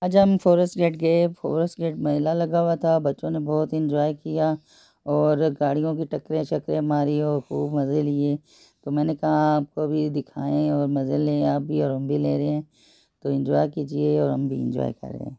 आज हम forces gate गए। फॉरेस गेट मेला लगा हुआ था, बच्चों ने बहुत इंजॉय किया और गाड़ियों की टक्करें शक्करें मारी और खूब मज़े लिए। तो मैंने कहा आपको भी दिखाएं और मज़े लें आप भी और हम भी ले रहे हैं, तो इंजॉय कीजिए और हम भी इंजॉय कर रहे हैं।